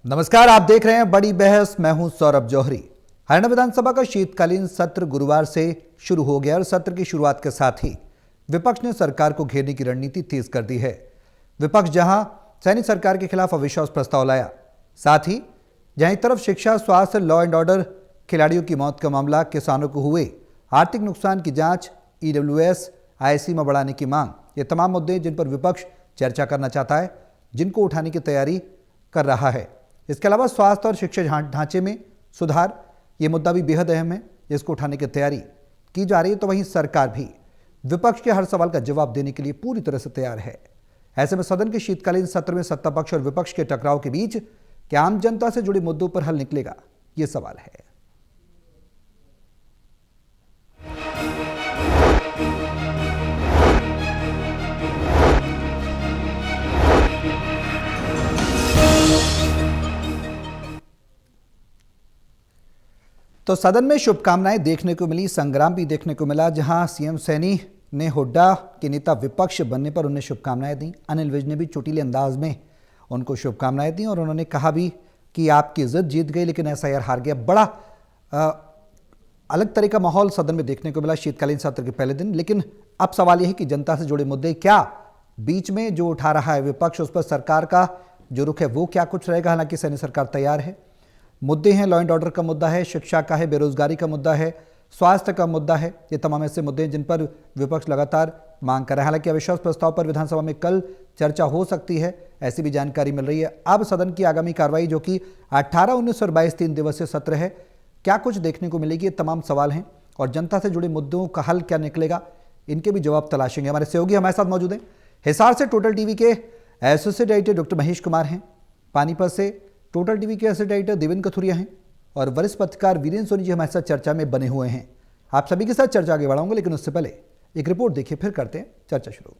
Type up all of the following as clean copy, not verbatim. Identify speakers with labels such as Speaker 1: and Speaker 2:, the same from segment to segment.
Speaker 1: नमस्कार, आप देख रहे हैं बड़ी बहस। मैं हूं सौरभ जौहरी। हरियाणा विधानसभा का शीतकालीन सत्र गुरुवार से शुरू हो गया और सत्र की शुरुआत के साथ ही विपक्ष ने सरकार को घेरने की रणनीति तेज कर दी है। विपक्ष जहां सैनी सरकार के खिलाफ अविश्वास प्रस्ताव लाया, साथ ही जहां एक तरफ शिक्षा, स्वास्थ्य, लॉ एंड ऑर्डर, खिलाड़ियों की मौत का मामला, किसानों को हुए आर्थिक नुकसान की जांच, ईडब्ल्यूएस, आईएससी में बढ़ाने की मांग, ये तमाम मुद्दे जिन पर विपक्ष चर्चा करना चाहता है, जिनको उठाने की तैयारी कर रहा है। इसके अलावा स्वास्थ्य और शिक्षा ढांचे में सुधार, ये मुद्दा भी बेहद अहम है, इसको उठाने की तैयारी की जा रही है। तो वहीं सरकार भी विपक्ष के हर सवाल का जवाब देने के लिए पूरी तरह से तैयार है। ऐसे में सदन के शीतकालीन सत्र में सत्ता पक्ष और विपक्ष के टकराव के बीच क्या आम जनता से जुड़े मुद्दों पर हल निकलेगा, ये सवाल है। तो सदन में शुभकामनाएं देखने को मिली, संग्राम भी देखने को मिला। जहां सीएम सैनी ने हुड्डा के नेता विपक्ष बनने पर उन्हें शुभकामनाएं दी। अनिल विज ने भी चुटीले अंदाज में उनको शुभकामनाएं दी और उन्होंने कहा भी कि आपकी जिद जीत गई लेकिन एसआईआर हार गया। बड़ा अलग तरह का माहौल सदन में देखने को मिला शीतकालीन सत्र के पहले दिन। लेकिन अब सवाल यह है कि जनता से जुड़े मुद्दे क्या बीच में जो उठा रहा है विपक्ष, उस पर सरकार का जो रुख है वो क्या कुछ रहेगा। हालांकि सैनी सरकार तैयार है। मुद्दे हैं, लॉ एंड ऑर्डर का मुद्दा है, शिक्षा का है, बेरोजगारी का मुद्दा है, स्वास्थ्य का मुद्दा है। ये तमाम ऐसे मुद्दे हैं जिन पर विपक्ष लगातार मांग कर रहा है। हालांकि अविश्वास प्रस्ताव पर विधानसभा में कल चर्चा हो सकती है, ऐसी भी जानकारी मिल रही है। अब सदन की आगामी कार्रवाई जो कि 18, 19 और 22 3 दिवसीय सत्र है, क्या कुछ देखने को मिलेगी, ये तमाम सवाल हैं। और जनता से जुड़े मुद्दों का हल क्या निकलेगा, इनके भी जवाब तलाशेंगे। हमारे सहयोगी हमारे साथ मौजूद हैं। हिसार से टोटल टीवी के associate editor doctor Mahesh Kumar हैं, पानीपत से टोटल टीवी के एसोसिएट एडिटर देवेंद्र कथुरिया हैं और वरिष्ठ पत्रकार वीरेंद्र सोनी जी हमारे साथ चर्चा में बने हुए हैं। आप सभी के साथ चर्चा आगे बढ़ाऊंगा, लेकिन उससे पहले एक रिपोर्ट देखिए, फिर करते हैं चर्चा शुरू।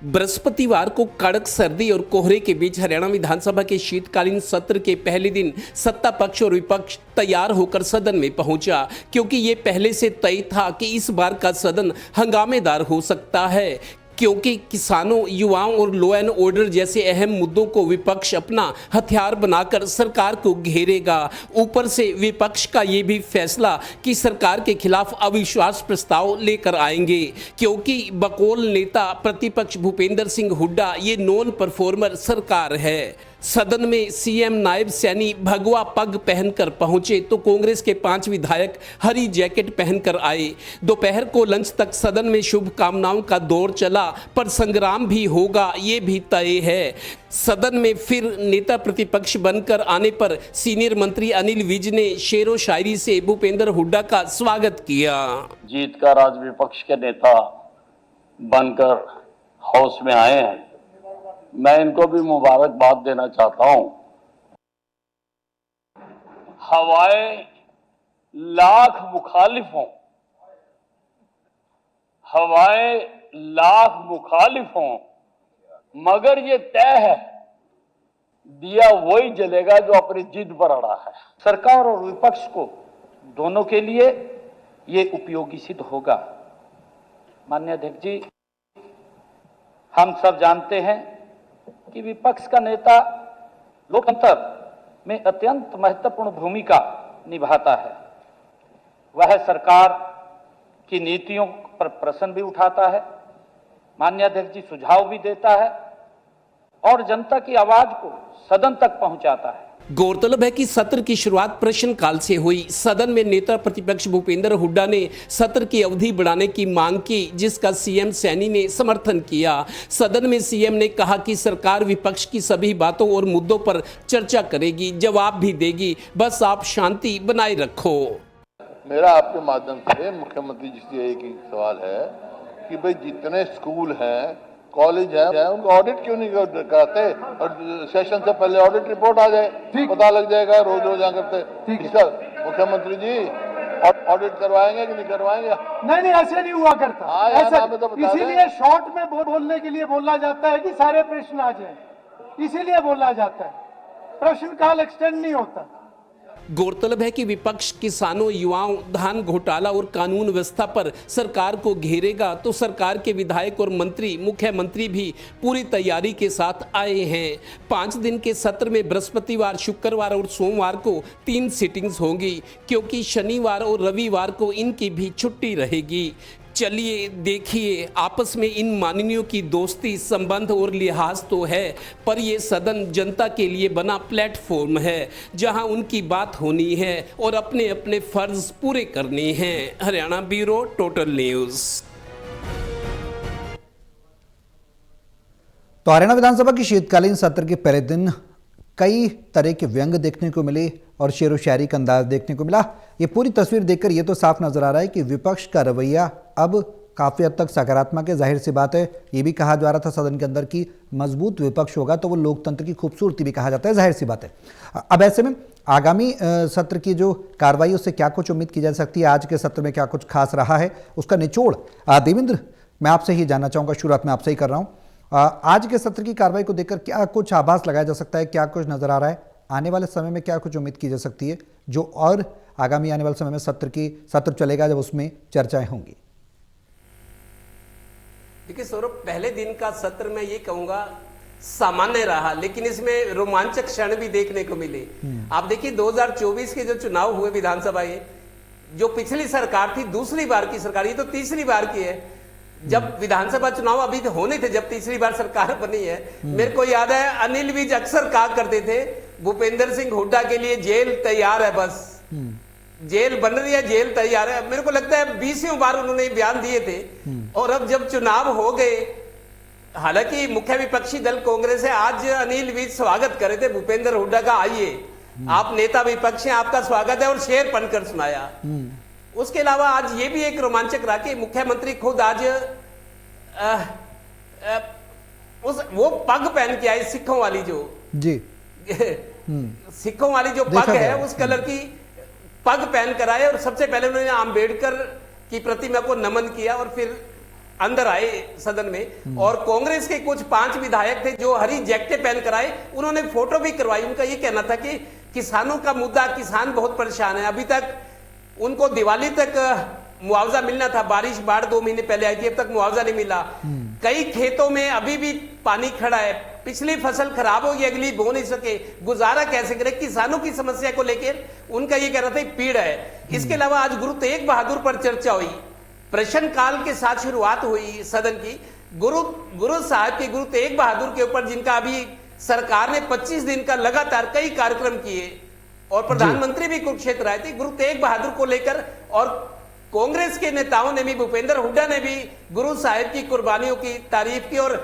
Speaker 2: बृहस्पतिवार को कड़क सर्दी और कोहरे के बीच हरियाणा विधानसभा के शीतकालीन सत्र के पहले दिन सत्ता पक्ष और विपक्ष तैयार होकर सदन में पहुंचा, क्योंकि ये पहले से तय था कि इस बार का सदन हंगामेदार हो सकता है, क्योंकि किसानों, युवाओं और लॉ एंड ऑर्डर जैसे अहम मुद्दों को विपक्ष अपना हथियार बनाकर सरकार को घेरेगा। ऊपर से विपक्ष का ये भी फैसला कि सरकार के खिलाफ अविश्वास प्रस्ताव लेकर आएंगे, क्योंकि बकौल नेता प्रतिपक्ष भूपेंद्र सिंह हुड्डा ये नॉन परफॉर्मर सरकार है। सदन में सीएम नायब सैनी भगवा पग पहनकर पहुंचे तो कांग्रेस के 5 विधायक हरी जैकेट पहनकर आए। दोपहर को लंच तक सदन में शुभकामनाओं का दौर चला, पर संग्राम भी होगा ये भी तय है। सदन में फिर नेता प्रतिपक्ष बनकर आने पर सीनियर मंत्री अनिल विज ने शेरो शायरी से भूपेंद्र हुड्डा का स्वागत किया।
Speaker 3: जीत का राज विपक्ष के नेता बनकर हाउस में आए हैं, मैं इनको भी मुबारकबाद देना चाहता हूं। हवाएं लाख मुखालिफ हों, हवाएं लाख मुखालिफ हों, मगर ये तय है दिया वही जलेगा जो अपनी जिद पर अड़ा है। सरकार और विपक्ष को दोनों के लिए ये उपयोगी सिद्ध होगा। माननीय अध्यक्ष जी, हम सब जानते हैं कि विपक्ष का नेता लोकतंत्र में अत्यंत महत्वपूर्ण भूमिका निभाता है। वह सरकार की नीतियों पर प्रश्न भी उठाता है, माननीय अध्यक्ष जी सुझाव भी देता है और जनता की आवाज को सदन तक पहुंचाता है।
Speaker 2: गौरतलब है कि सत्र की शुरुआत प्रश्नकाल से हुई। सदन में नेता प्रतिपक्ष भूपेंद्र हुड्डा ने सत्र की अवधि बढ़ाने की मांग की, जिसका सीएम सैनी ने समर्थन किया। सदन में सीएम ने कहा कि सरकार विपक्ष की सभी बातों और मुद्दों पर चर्चा करेगी, जवाब भी देगी, बस आप शांति बनाए रखो।
Speaker 4: मेरा आपके माध्यम से मुख्यमंत्री जी से एक ही सवाल है कि भाई जितने स्कूल हैं, कॉलेज है, उनको ऑडिट क्यों नहीं कराते और सेशन से पहले ऑडिट रिपोर्ट आ जाए, पता लग जाएगा। रोज रोज करते मुख्यमंत्री जी ऑडिट करवाएंगे कि नहीं करवाएंगे?
Speaker 5: नहीं, ऐसे नहीं हुआ करता। ऐसा तो इसीलिए शॉर्ट में बोलने के लिए बोला जाता है कि सारे प्रश्न आ जाए, इसीलिए बोला जाता है, प्रश्न काल एक्सटेंड नहीं होता।
Speaker 2: गौरतलब है कि विपक्ष किसानों, युवाओं, धान घोटाला और कानून व्यवस्था पर सरकार को घेरेगा तो सरकार के विधायक और मंत्री, मुख्यमंत्री भी पूरी तैयारी के साथ आए हैं। 5 दिन के सत्र में बृहस्पतिवार, शुक्रवार और सोमवार को 3 सिटिंग्स होंगी, क्योंकि शनिवार और रविवार को इनकी भी छुट्टी रहेगी। चलिए देखिए, आपस में इन माननीयों की दोस्ती, संबंध और लिहाज तो है, पर ये सदन जनता के लिए बना प्लेटफॉर्म है, जहां उनकी बात होनी है और अपने अपने फर्ज पूरे करने हैं। Haryana bureau, total news.
Speaker 1: तो हरियाणा विधानसभा की शीतकालीन सत्र के पहले दिन कई तरह के व्यंग देखने को मिले और शेर व शायरी का अंदाज देखने को मिला। ये पूरी तस्वीर देखकर ये तो साफ नजर आ रहा है कि विपक्ष का रवैया अब काफ़ी हद तक सकारात्मक है। जाहिर सी बात है, ये भी कहा जा रहा था सदन के अंदर कि मजबूत विपक्ष होगा तो वो लोकतंत्र की खूबसूरती भी कहा जाता है, जाहिर सी बात है। अब ऐसे में आगामी सत्र की जो कार्रवाई उससे क्या कुछ उम्मीद की जा सकती है, आज के सत्र में क्या कुछ खास रहा है, उसका निचोड़ देवेंद्र मैं आपसे ही जानना चाहूँगा। शुरुआत में आपसे ही कर रहा हूँ, आज के सत्र की कार्रवाई को देखकर क्या कुछ आभास लगाया जा सकता है, क्या कुछ नजर आ रहा है, आने वाले समय में क्या कुछ उम्मीद की जा सकती है जो और आगामी आने वाले समय में सत्र चलेगा जब उसमें चर्चाएं होंगी?
Speaker 2: देखिए सौरभ, पहले दिन का सत्र मैं ये कहूंगा सामान्य रहा, लेकिन इसमें रोमांचक क्षण भी देखने को मिले। आप देखिए 2024 के जो चुनाव हुए विधानसभा के, जो पिछली सरकार थी, दूसरी बार की सरकार, ये तो तीसरी बार की है। जब विधानसभा चुनाव अभी होने थे, जब तीसरी बार सरकार बनी है, मेरे को याद है अनिल विज अक्सर कहा करते थे भूपेंद्र सिंह हुड्डा के लिए जेल तैयार है, बस जेल बन रही है, जेल तैयार है। मेरे को लगता है 20वीं बार उन्होंने बयान दिए थे। और अब जब चुनाव हो गए, हालांकि मुख्य विपक्षी दल कांग्रेस है, आज अनिल विज स्वागत करे थे भूपेंद्र हुड्डा का, आइए आप नेता विपक्ष हैं, आपका स्वागत है, और शेर बनकर सुनाया। उसके अलावा आज ये भी एक रोमांचक रहा कि मुख्यमंत्री खुद आज वो पग पहन के आए, सिखों वाली जो जी सिखों वाली जो पग है, उस कलर की पग पहन कर आए, और सबसे पहले उन्होंने आम्बेडकर की प्रतिमा को नमन किया और फिर अंदर आए सदन में। और कांग्रेस के कुछ 5 विधायक थे जो हरी जैकेटें पहन कर आए, उन्होंने फोटो भी करवाई। उनका ये कहना था कि किसानों का मुद्दा, किसान बहुत परेशान है, अभी तक उनको दिवाली तक मुआवजा मिलना था, बारिश बाढ़ 2 महीने पहले आई थी, अब तक मुआवजा नहीं मिला। कई खेतों में अभी भी पानी खड़ा है, पिछली फसल खराब होगी, अगली बो नहीं सके, गुजारा कैसे करे, किसानों की समस्या को लेकर उनका ये कहना था पीड़ है। इसके अलावा आज गुरु तेग बहादुर पर चर्चा हुई, प्रश्न काल के साथ शुरुआत हुई सदन की। गुरु साहब के, गुरु तेग बहादुर के ऊपर, जिनका अभी सरकार ने 25 दिन का लगातार कई कार्यक्रम किए और प्रधानमंत्री भी कुरुक्षेत्र आए थे गुरु तेग बहादुर को लेकर, और कांग्रेस के नेताओं ने भी, भूपेंद्र हुड्डा ने भी गुरु साहिब की कुर्बानियों की तारीफ की। और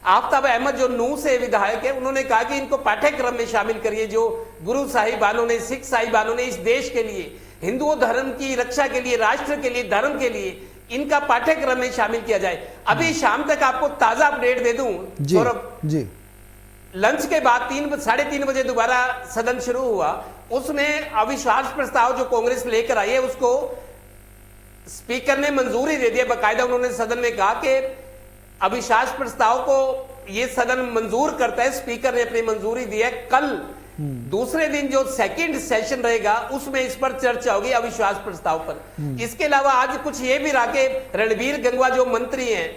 Speaker 2: आफ्ताब अहमद जो नूह से विधायक है, उन्होंने कहा कि इनको पाठ्यक्रम में शामिल करिए, जो गुरु साहिबानों ने, सिख साहिबानों ने इस देश के लिए, हिंदुओं धर्म की रक्षा के लिए, राष्ट्र के लिए, धर्म के लिए, इनका पाठ्यक्रम में शामिल किया जाए। अभी शाम तक आपको ताजा अपडेट दे दूं सौरभ जी, लंच के बाद 3-3:30 बजे दोबारा सदन शुरू हुआ, उसमें अविश्वास प्रस्ताव जो कांग्रेस लेकर आई है उसको स्पीकर ने मंजूरी दे दी। बाकायदा उन्होंने सदन में कहा कि अविश्वास प्रस्ताव को ये सदन मंजूर करता है, स्पीकर ने अपनी मंजूरी दी है। कल दूसरे दिन जो सेकंड सेशन रहेगा उसमें इस पर चर्चा होगी, अविश्वास प्रस्ताव पर। इसके अलावा आज कुछ ये भी रहा कि रणबीर गंगवा जो मंत्री हैं,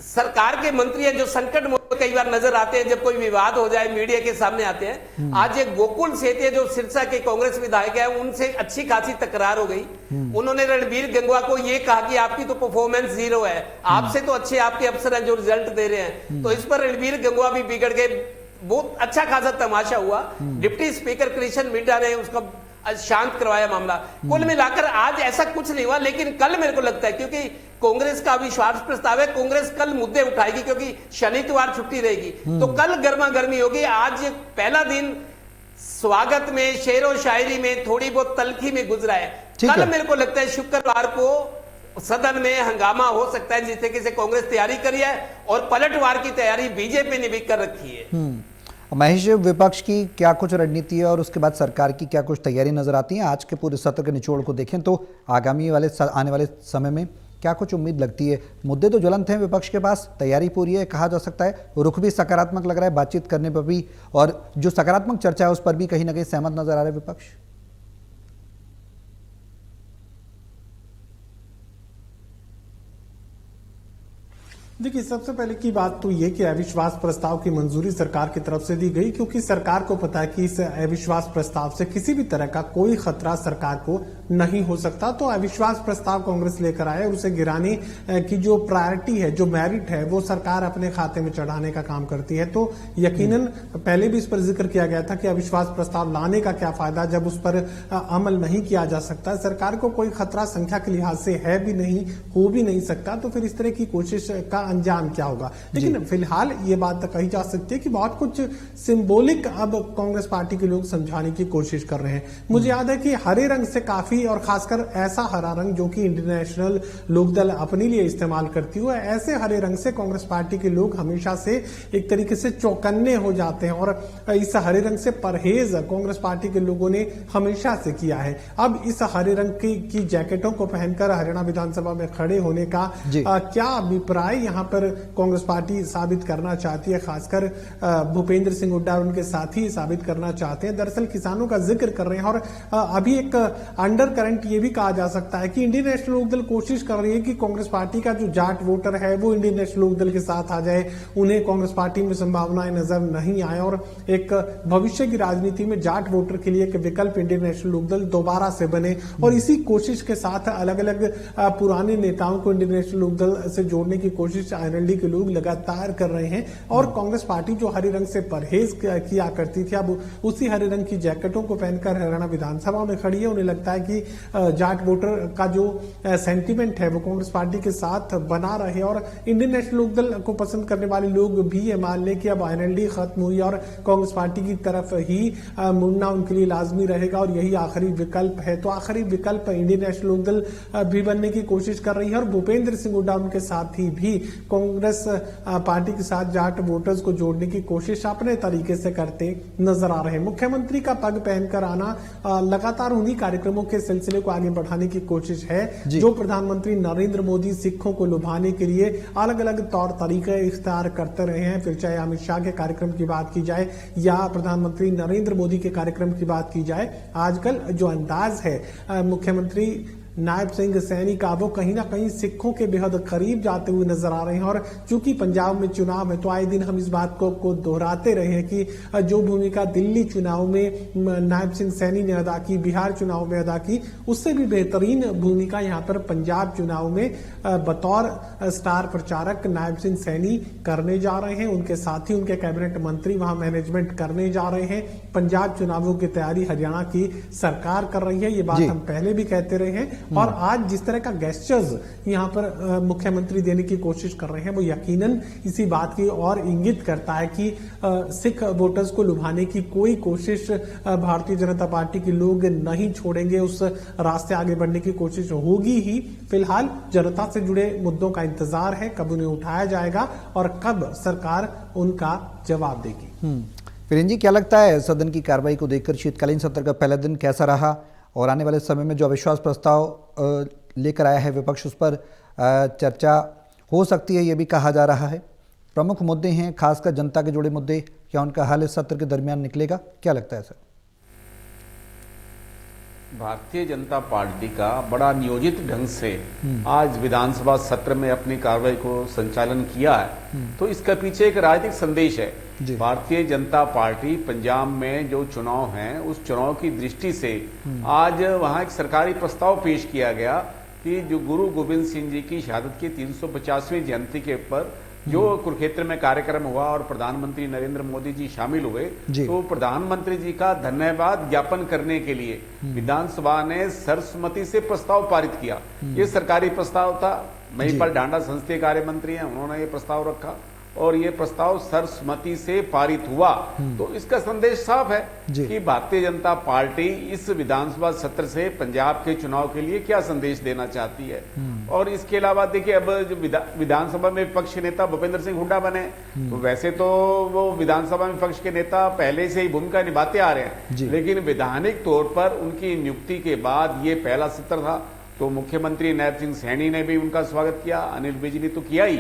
Speaker 2: सरकार के मंत्री हैं, जो संकट में कई बार नजर आते हैं, जब कोई विवाद हो जाए मीडिया के सामने आते हैं। आज एक गोकुल सेतिया जो सिरसा के कांग्रेस विधायक है, उनसे अच्छी खासी तकरार हो गई। उन्होंने रणबीर गंगवा को यह कहा कि आपकी तो परफॉर्मेंस 0 है, आपसे तो अच्छे आपके अफसर हैं जो रिजल्ट दे रहे हैं। तो इस पर रणबीर गंगवा भी बिगड़ गए, बहुत अच्छा खासा तमाशा हुआ। डिप्टी स्पीकर कृष्ण मिड्डा ने उसका शांत करवाया मामला। कुल मिलाकर आज ऐसा कुछ नहीं हुआ, लेकिन कल मेरे को लगता है, क्योंकि कांग्रेस का अविश्वास प्रस्ताव है, कांग्रेस कल मुद्दे उठाएगी क्योंकि शनिवार छुट्टी रहेगी, तो कल गर्मा गर्मी होगी। आज पहला दिन स्वागत में, शेरो शायरी में, थोड़ी बहुत तलखी में गुजरा है। कल मेरे को लगता है शुक्रवार को सदन में हंगामा हो सकता है, जिस तरीके से कांग्रेस तैयारी करी है, और पलटवार की तैयारी बीजेपी ने भी कर रखी है।
Speaker 1: महेश, विपक्ष की क्या कुछ रणनीति है और उसके बाद सरकार की क्या कुछ तैयारी नजर आती है? आज के पूरे सत्र के निचोड़ को देखें तो आगामी आने वाले समय में क्या कुछ उम्मीद लगती है? मुद्दे तो ज्वलंत हैं, विपक्ष के पास तैयारी पूरी है, कहा जा सकता है रुख भी सकारात्मक लग रहा है बातचीत करने पर भी, और जो सकारात्मक चर्चा है उस पर भी कहीं ना कहीं सहमत नजर आ रहा है विपक्ष।
Speaker 6: देखिए, सबसे पहले की बात तो ये कि अविश्वास प्रस्ताव की मंजूरी सरकार की तरफ से दी गई, क्योंकि सरकार को पता है कि इस अविश्वास प्रस्ताव से किसी भी तरह का कोई खतरा सरकार को नहीं हो सकता। तो अविश्वास प्रस्ताव कांग्रेस लेकर आए और उसे गिराने की जो प्रायोरिटी है, जो मेरिट है, वो सरकार अपने खाते में चढ़ाने का काम करती है। तो यकीनन पहले भी इस पर जिक्र किया गया था कि अविश्वास प्रस्ताव लाने का क्या फायदा जब उस पर अमल नहीं किया जा सकता। सरकार को कोई खतरा संख्या के लिहाज से है भी नहीं, हो भी नहीं सकता, तो फिर इस तरह की कोशिश का अंजाम क्या होगा। लेकिन फिलहाल ये बात कही जा सकती है कि बहुत कुछ सिंबॉलिक अब कांग्रेस पार्टी के लोग समझाने की कोशिश कर रहे हैं। मुझे याद है कि हरे रंग से काफी, और खासकर ऐसा हरा रंग जो कि इंडियन नेशनल लोकदल अपने लिए इस्तेमाल करती हुआ, ऐसे हरे रंग से कांग्रेस पार्टी के लोग हमेशा से एक तरीके से चौकन्ने हो जाते हैं, और इस हरे रंग से परहेज कांग्रेस पार्टी के लोगों ने हमेशा से किया है। अब इस हरे रंग की जैकेटों को पहनकर हरियाणा विधानसभा में खड़े होने का क्या अभिप्राय यहाँ पर कांग्रेस पार्टी साबित करना चाहती है, खासकर भूपेंद्र सिंह हुड्डा और उनके साथी साबित करना चाहते हैं। दरअसल किसानों का जिक्र कर रहे हैं, और अभी एक अंडर करंट ये भी कहा जा सकता है कि इंडियन नेशनल लोकदल कोशिश कर रही है कि कांग्रेस पार्टी का जो जाट वोटर है वो इंडियन नेशनल लोकदल के साथ आ जाए, उन्हें कांग्रेस पार्टी में संभावनाएं नजर नहीं आए, और एक भविष्य की राजनीति में जाट वोटर के लिए एक विकल्प इंडियन नेशनल लोकदल दोबारा से बने। और इसी कोशिश के साथ अलग अलग पुराने नेताओं को इंडियन नेशनल लोकदल से जोड़ने की कोशिश एनएलडी के लोग लगातार कर रहे हैं। और कांग्रेस पार्टी जो हरे रंग से परहेज किया करती थी, अब उसी हरे रंग की जैकेटों को पहनकर हरियाणा विधानसभा में खड़ी है। उन्हें लगता है कि जाट वोटर का जो सेंटीमेंट है वो कांग्रेस पार्टी के साथ बना रहे, और इंडियन नेशनल लोकदल को पसंद करने वाले लोग भी ये मान लें कि अब एनएलडी खत्म हुई और कांग्रेस पार्टी की तरफ ही मुड़ना उनके लिए लाजमी रहेगा, और यही आखिरी विकल्प है। तो आखिरी विकल्प इंडियन नेशनल लोकदल भी बनने की कोशिश कर रही है, और भूपेंद्र सिंह हुड्डा उनके साथी भी कांग्रेस पार्टी के साथ जाट वोटर्स को जोड़ने की कोशिश अपने तरीके से करते नजर आ रहे हैं। मुख्यमंत्री का पग पहनकर आना लगातार उन्हीं कार्यक्रमों के सिलसिले को आगे बढ़ाने की कोशिश है जो प्रधानमंत्री नरेंद्र मोदी सिखों को लुभाने के लिए अलग अलग तौर तरीके इख्तियार करते रहे हैं। फिर चाहे अमित शाह के कार्यक्रम की बात की जाए या प्रधानमंत्री नरेंद्र मोदी के कार्यक्रम की बात की जाए, आजकल जो अंदाज है मुख्यमंत्री नायब सिंह सैनी का, वो कहीं ना कहीं सिखों के बेहद करीब जाते हुए नजर आ रहे हैं। और चूंकि पंजाब में चुनाव है तो आए दिन हम इस बात को दोहराते रहे हैं कि जो भूमिका दिल्ली चुनाव में नायब सिंह सैनी ने अदा की, बिहार चुनाव में अदा की, उससे भी बेहतरीन भूमिका यहाँ पर पंजाब चुनाव में बतौर स्टार प्रचारक नायब सिंह सैनी करने जा रहे हैं। उनके साथ ही उनके कैबिनेट मंत्री वहां मैनेजमेंट करने जा रहे हैं। पंजाब चुनावों की तैयारी हरियाणा की सरकार कर रही है, ये बात हम पहले भी कहते रहे हैं। और आज जिस तरह का गेस्चर्स यहाँ पर मुख्यमंत्री देने की कोशिश कर रहे हैं वो यकीनन इसी बात की और इंगित करता है कि सिख वोटर्स को लुभाने की कोई कोशिश भारतीय जनता पार्टी के लोग नहीं छोड़ेंगे, उस रास्ते आगे बढ़ने की कोशिश होगी ही। फिलहाल जनता से जुड़े मुद्दों का इंतजार है, कब उन्हें उठाया जाएगा और कब सरकार उनका जवाब देगी।
Speaker 1: फिर जी क्या लगता है सदन की कार्रवाई को देखकर शीतकालीन सत्र का पहला दिन कैसा रहा, और आने वाले समय में जो अविश्वास प्रस्ताव लेकर आया है विपक्ष उस पर चर्चा हो सकती है, ये भी कहा जा रहा है। प्रमुख मुद्दे हैं, खासकर जनता के जुड़े मुद्दे, क्या उनका हल इस सत्र के दरमियान निकलेगा, क्या लगता है सर?
Speaker 7: भारतीय जनता पार्टी का बड़ा नियोजित ढंग से आज विधानसभा सत्र में अपनी कार्रवाई को संचालन किया है, तो इसका पीछे एक राजनीतिक संदेश है। भारतीय जनता पार्टी पंजाब में जो चुनाव हैं उस चुनाव की दृष्टि से आज वहां एक सरकारी प्रस्ताव पेश किया गया कि जो गुरु गोविंद सिंह जी की शहादत की 350वीं जयंती के ऊपर जो कुरुक्षेत्र में कार्यक्रम हुआ और प्रधानमंत्री नरेंद्र मोदी जी शामिल हुए, तो प्रधानमंत्री जी का धन्यवाद ज्ञापन करने के लिए विधानसभा ने सर्वसम्मति से प्रस्ताव पारित किया। ये सरकारी प्रस्ताव था, महिपाल ढांडा संसदीय कार्य मंत्री हैं, उन्होंने ये प्रस्ताव रखा और ये प्रस्ताव सर्वसम्मति से पारित हुआ। तो इसका संदेश साफ है कि भारतीय जनता पार्टी इस विधानसभा सत्र से पंजाब के चुनाव के लिए क्या संदेश देना चाहती है। और इसके अलावा देखिए, अब जो विधानसभा में विपक्ष के नेता भूपेंद्र सिंह हुड्डा बने, तो वैसे तो वो विधानसभा में विपक्ष के नेता पहले से ही भूमिका निभाते आ रहे हैं, लेकिन वैधानिक तौर पर उनकी नियुक्ति के बाद ये पहला सत्र था, तो मुख्यमंत्री नैब सिंह सैनी ने भी उनका स्वागत किया, अनिल विज ने तो किया ही।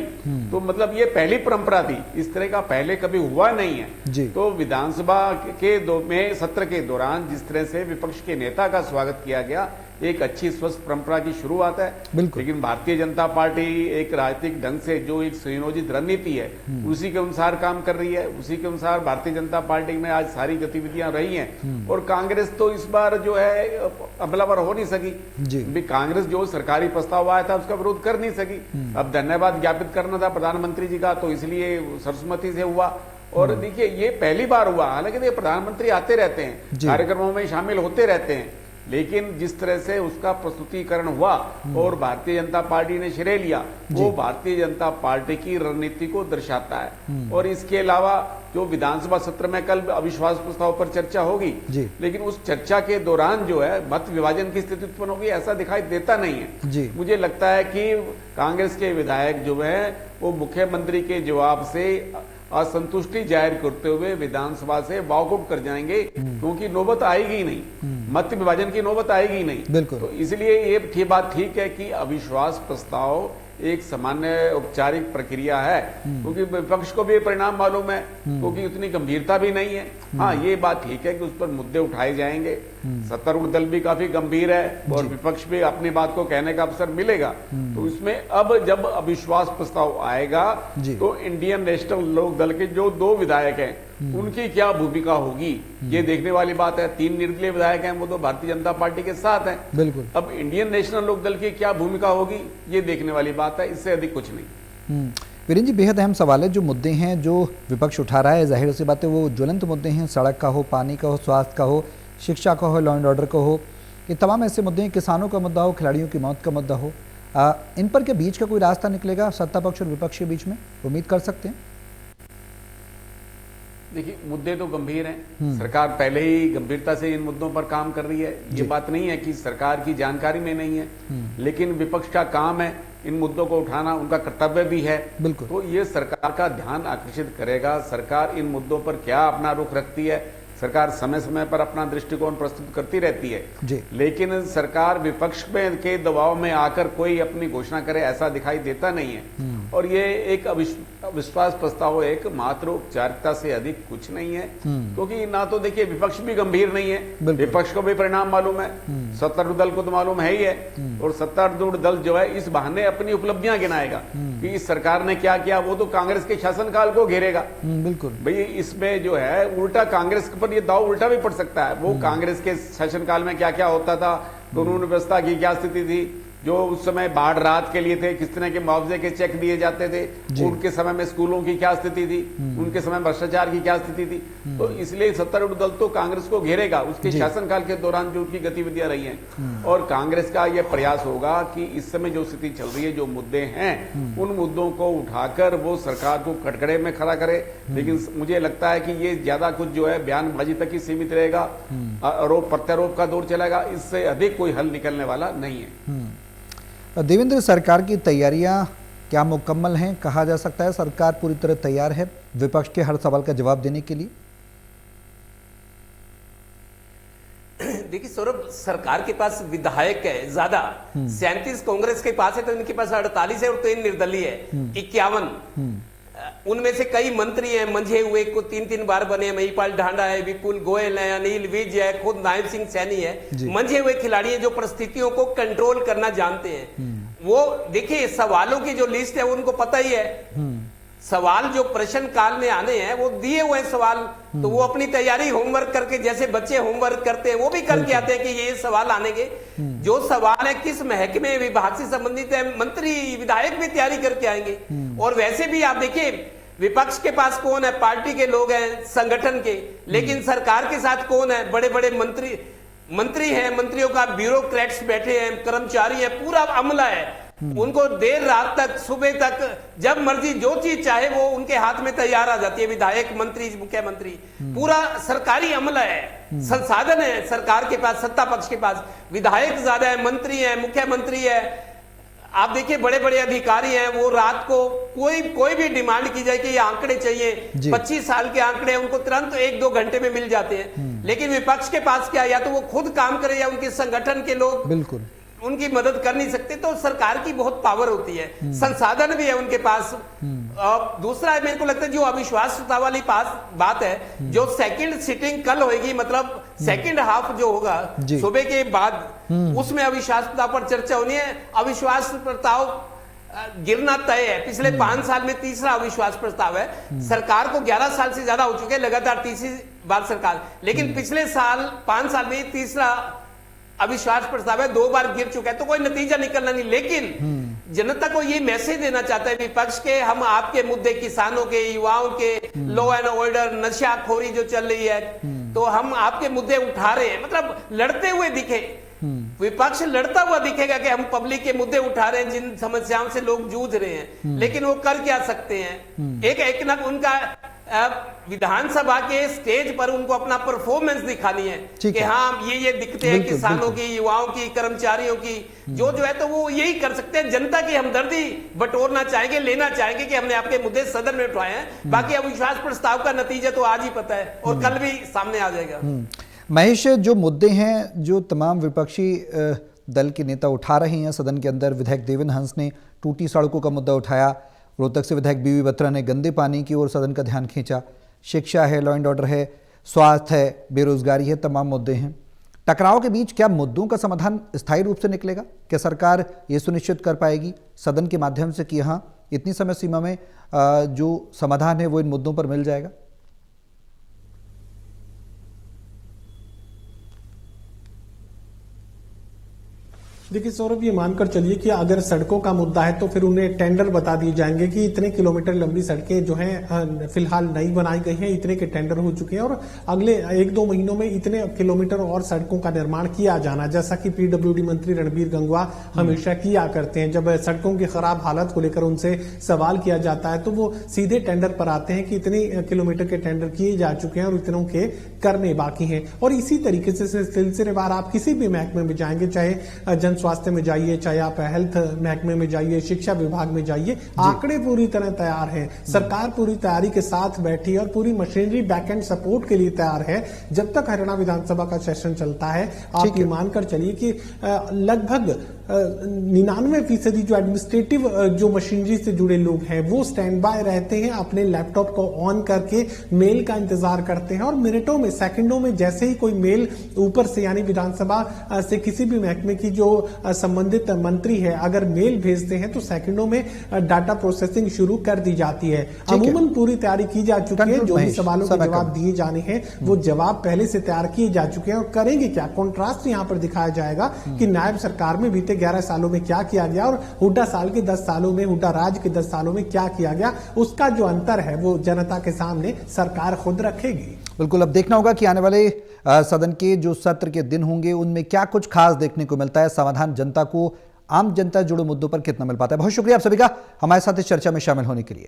Speaker 7: तो मतलब ये पहली परंपरा थी, इस तरह का पहले कभी हुआ नहीं है। तो विधानसभा के सत्र के दौरान जिस तरह से विपक्ष के नेता का स्वागत किया गया, एक अच्छी स्वस्थ परंपरा की शुरुआत है। लेकिन भारतीय जनता पार्टी एक राजनीतिक ढंग से जो एक सुनियोजित रणनीति है उसी के अनुसार काम कर रही है, उसी के अनुसार भारतीय जनता पार्टी में आज सारी गतिविधियां रही हैं। और कांग्रेस तो इस बार जो है हमलावर हो नहीं सकी। कांग्रेस जो सरकारी प्रस्ताव आया था उसका विरोध कर नहीं सकी। अब धन्यवाद ज्ञापित करना था प्रधानमंत्री जी का, तो इसलिए सर्वसम्मति से हुआ। और देखिए ये पहली बार हुआ, हालांकि ये प्रधानमंत्री आते रहते हैं, कार्यक्रमों में शामिल होते रहते हैं, लेकिन जिस तरह से उसका प्रस्तुतिकरण हुआ और भारतीय जनता पार्टी ने श्रेय लिया, वो भारतीय जनता पार्टी की रणनीति को दर्शाता है। और इसके अलावा जो विधानसभा सत्र में कल अविश्वास प्रस्ताव पर चर्चा होगी, लेकिन उस चर्चा के दौरान जो है मत विभाजन की स्थिति उत्पन्न होगी ऐसा दिखाई देता नहीं है। मुझे लगता है कि कांग्रेस के विधायक जो है वो मुख्यमंत्री के जवाब से असंतुष्टि जाहिर करते हुए विधानसभा से वॉकआउट कर जाएंगे, क्योंकि नौबत आएगी नहीं, मत विभाजन की नौबत आएगी नहीं। तो इसलिए ये बात ठीक है कि अविश्वास प्रस्ताव एक सामान्य औपचारिक प्रक्रिया है, क्योंकि विपक्ष को भी परिणाम मालूम है, क्योंकि उतनी गंभीरता भी नहीं है। हाँ, ये बात ठीक है कि उस पर मुद्दे उठाए जाएंगे, सत्तारूढ़ दल भी काफी गंभीर है और विपक्ष भी अपनी बात को कहने का अवसर मिलेगा। तो इसमें अब जब अविश्वास प्रस्ताव आएगा तो इंडियन नेशनल लोक दल के जो 2 विधायक हैं उनकी क्या भूमिका होगी, ये देखने वाली बात है। 3 निर्दलीय विधायक हैं, वो तो भारतीय जनता पार्टी के साथ हैं। बिल्कुल। अब इंडियन नेशनल लोक दल की क्या भूमिका होगी, ये देखने वाली बात है, इससे अधिक कुछ नहीं।
Speaker 1: वीरेंद्र जी, बेहद अहम सवाल है। जो मुद्दे हैं जो विपक्ष उठा रहा है, जाहिर सी बात है वो ज्वलंत मुद्दे हैं, सड़क का हो, पानी का हो, स्वास्थ्य का हो, शिक्षा का हो, लॉ एंड ऑर्डर का हो, ये तमाम ऐसे मुद्दे हैं, किसानों का मुद्दा हो, खिलाड़ियों की मौत का मुद्दा हो। इन पर के बीच का कोई रास्ता निकलेगा सत्ता पक्ष और विपक्ष के बीच में, उम्मीद कर सकते हैं?
Speaker 7: देखिए, मुद्दे तो गंभीर हैं, सरकार पहले ही गंभीरता से इन मुद्दों पर काम कर रही है। ये बात नहीं है कि सरकार की जानकारी में नहीं है, लेकिन विपक्ष का काम है इन मुद्दों को उठाना, उनका कर्तव्य भी है। बिल्कुल। तो ये सरकार का ध्यान आकर्षित करेगा, सरकार इन मुद्दों पर क्या अपना रुख रखती है। सरकार समय समय पर अपना दृष्टिकोण प्रस्तुत करती रहती है, लेकिन सरकार विपक्ष में के दबाव में आकर कोई अपनी घोषणा करे ऐसा दिखाई देता नहीं है। और ये एक अविश्वास प्रस्ताव एक मात्र औपचारिकता से अधिक कुछ नहीं है, क्योंकि ना तो देखिए विपक्ष भी गंभीर नहीं है, विपक्ष को भी परिणाम मालूम है, सत्तारूढ़ दल को तो मालूम है ही है। और सत्तारूढ़ दल जो है इस बहाने अपनी उपलब्धियां गिनाएगा कि इस सरकार ने क्या किया, वो तो कांग्रेस के शासनकाल को घेरेगा। बिल्कुल भाई, इसमें जो है उल्टा कांग्रेस पर ये दाव उल्टा भी पड़ सकता है। वो कांग्रेस के शासनकाल में क्या क्या होता था, कानून व्यवस्था की क्या स्थिति थी, जो उस समय बाढ़ राहत के लिए थे, किस तरह के मुआवजे के चेक दिए जाते थे, उनके समय में स्कूलों की क्या स्थिति थी, उनके समय भ्रष्टाचार की क्या स्थिति थी। तो इसलिए सत्तारूढ़ दल तो कांग्रेस को घेरेगा, उसके शासनकाल के दौरान जो उनकी गतिविधियां रही हैं। और कांग्रेस का यह प्रयास होगा कि इस समय जो स्थिति चल रही है, जो मुद्दे हैं, उन मुद्दों को उठाकर वो सरकार को कटघरे में खड़ा करे। लेकिन मुझे लगता है कि ये ज्यादा कुछ जो है बयानबाजी तक ही सीमित रहेगा, आरोप प्रत्यारोप का दौर चलेगा, इससे अधिक कोई हल निकलने वाला नहीं है।
Speaker 1: देवेंद्र, सरकार की तैयारियां क्या मुकम्मल हैं? कहा जा सकता है सरकार पूरी तरह तैयार है विपक्ष के हर सवाल का जवाब देने के लिए?
Speaker 2: देखिए सौरभ, सरकार के पास विधायक है ज्यादा, 37 कांग्रेस के पास है, तो इनके पास 48 है और 3 निर्दलीय है 51। उनमें से कई मंत्री हैं, मंझे हुए को 3-3 बार बने, महिपाल ढांडा है, विपुल गोयल है, अनिल विज है, खुद नायब सिंह सैनी है। मंझे हुए खिलाड़ी हैं जो परिस्थितियों को कंट्रोल करना जानते हैं। वो देखिए सवालों की जो लिस्ट है उनको पता ही है, सवाल जो प्रश्न काल में आने हैं वो दिए हुए सवाल, तो वो अपनी तैयारी होमवर्क करके, जैसे बच्चे होमवर्क करते हैं वो भी करके आते हैं कि ये सवाल आनेंगे। जो सवाल है किस महकमे विभाग से संबंधित है, मंत्री विधायक भी तैयारी करके आएंगे। और वैसे भी आप देखिए विपक्ष के पास कौन है, पार्टी के लोग हैं, संगठन के, लेकिन सरकार के साथ कौन है, बड़े बड़े मंत्री हैं, मंत्रियों का ब्यूरोक्रेट्स बैठे हैं, कर्मचारी हैं, पूरा अमला है। उनको देर रात तक, सुबह तक, जब मर्जी जो चीज चाहे वो उनके हाथ में तैयार आ जाती है। विधायक, मंत्री, मुख्यमंत्री, पूरा सरकारी अमला है, संसाधन है सरकार के पास, सत्ता पक्ष के पास। विधायक ज्यादा है, मंत्री है, मुख्यमंत्री है। आप देखिए बड़े बड़े अधिकारी हैं, वो रात को कोई भी डिमांड की जाए कि ये आंकड़े चाहिए, 25 साल के आंकड़े, उनको तुरंत 1-2 घंटे में मिल जाते हैं। लेकिन विपक्ष के पास क्या, या तो वो खुद काम करे या उनके संगठन के लोग। बिल्कुल। उनकी मदद कर नहीं सकते, तो सरकार की बहुत पावर होती है, संसाधन भी है उनके पास। दूसरा मेरे को लगता है जो अविश्वास प्रस्ताव वाली बात है, जो सेकंड सिटिंग कल होगी, मतलब सेकंड हाफ जो होगा सुबह के बाद, उसमें अविश्वास प्रस्ताव पर चर्चा होनी है। अविश्वास प्रस्ताव गिरना तय है। पिछले 5 साल में तीसरा अविश्वास प्रस्ताव है। सरकार को 11 साल से ज्यादा हो चुके हैं, लगातार तीसरी बार सरकार, लेकिन पिछले 5 साल में तीसरा अविश्वास प्रस्ताव है, 2 बार गिर चुका है, तो कोई नतीजा निकलना नहीं। लेकिन जनता को ये मैसेज देना चाहता है विपक्ष के, हम आपके मुद्दे, किसानों के, युवाओं के, लॉ एंड ऑर्डर, नशाखोरी जो चल रही है, तो हम आपके मुद्दे उठा रहे हैं, मतलब लड़ते हुए दिखे। विपक्ष लड़ता हुआ दिखेगा कि हम पब्लिक के मुद्दे उठा रहे हैं, जिन समस्याओं से लोग जूझ रहे हैं, लेकिन वो कर क्या सकते हैं? एक ना उनका विधानसभा के स्टेज पर उनको अपना परफॉर्मेंस दिखानी है कि हाँ ये दिखते हैं किसानों की, युवाओं की, कर्मचारियों की, जो है, तो वो यही कर सकते हैं। जनता की हमदर्दी बटोरना चाहेंगे, लेना चाहेंगे कि हमने आपके मुद्दे सदन में उठाए हैं। बाकी अविश्वास प्रस्ताव का नतीजा तो आज ही पता है और कल भी सामने आ जाएगा।
Speaker 1: महेश, जो मुद्दे हैं जो तमाम विपक्षी दल के नेता उठा रहे हैं सदन के अंदर, विधायक देवेंद्र हंस ने टूटी सड़कों का मुद्दा उठाया, रोहतक से विधायक बीवी बत्रा ने गंदे पानी की ओर सदन का ध्यान खींचा, शिक्षा है, लॉ एंड ऑर्डर है, स्वास्थ्य है, बेरोजगारी है, तमाम मुद्दे हैं। टकराव के बीच क्या मुद्दों का समाधान स्थायी रूप से निकलेगा? क्या सरकार ये सुनिश्चित कर पाएगी सदन के माध्यम से कि हाँ इतनी समय सीमा में जो समाधान है वो इन मुद्दों पर मिल जाएगा?
Speaker 6: देखिए सौरभ, ये मानकर चलिए कि अगर सड़कों का मुद्दा है तो फिर उन्हें टेंडर बता दिए जाएंगे कि इतने किलोमीटर लंबी सड़कें जो हैं फिलहाल नई बनाई गई हैं, इतने के टेंडर हो चुके हैं और अगले 1-2 महीनों में इतने किलोमीटर और सड़कों का निर्माण किया जाना, जैसा कि पीडब्ल्यूडी मंत्री रणबीर गंगवा हमेशा किया करते हैं। जब सड़कों की खराब हालत को लेकर उनसे सवाल किया जाता है तो वो सीधे टेंडर पर आते हैं कि इतने किलोमीटर के टेंडर किए जा चुके हैं और इतनों के करने बाकी हैं। और इसी तरीके से सिलसिलेवार आप किसी भी महकमे में जाएंगे, चाहे जन स्वास्थ्य में जाइए, चाहे आप हेल्थ महकमे में जाइए, शिक्षा विभाग में जाइए, आंकड़े पूरी तरह तैयार हैं। सरकार पूरी तैयारी के साथ बैठी है और पूरी मशीनरी बैकएंड सपोर्ट के लिए तैयार है। जब तक हरियाणा विधानसभा का सेशन चलता है, आप ये मानकर चलिए कि लगभग 99% जो एडमिनिस्ट्रेटिव जो मशीनरी से जुड़े लोग हैं वो स्टैंड बाय रहते हैं, अपने लैपटॉप को ऑन करके मेल का इंतजार करते हैं और मिनटों में, सेकंडों में जैसे ही कोई मेल ऊपर से यानी विधानसभा से किसी भी महकमे की जो संबंधित मंत्री है अगर मेल भेजते हैं तो सेकंडों में डाटा प्रोसेसिंग शुरू कर दी जाती है। अमूमन पूरी तैयारी की जा चुकी है, जो भी सवालों के जवाब दिए जाने हैं वो जवाब पहले से तैयार किए जा चुके हैं। और करेंगे क्या, कॉन्ट्रास्ट यहां पर दिखाया जाएगा कि नायब सरकार में बीते 11 सालों में क्या किया गया और हुड्डा साल के 10 सालों में, हुड्डा राज के 10 सालों में क्या किया गया। उसका जो अंतर है वो जनता के सामने सरकार खुद रखेगी।
Speaker 1: बिल्कुल, अब देखना होगा कि आने वाले सदन के जो सत्र के दिन होंगे उनमें क्या कुछ खास देखने को मिलता है, समाधान जनता को, आम जनता जुड़े मुद्दों पर कितना मिल पाता है। बहुत शुक्रिया आप सभी का हमारे साथ इस चर्चा में शामिल होने के लिए।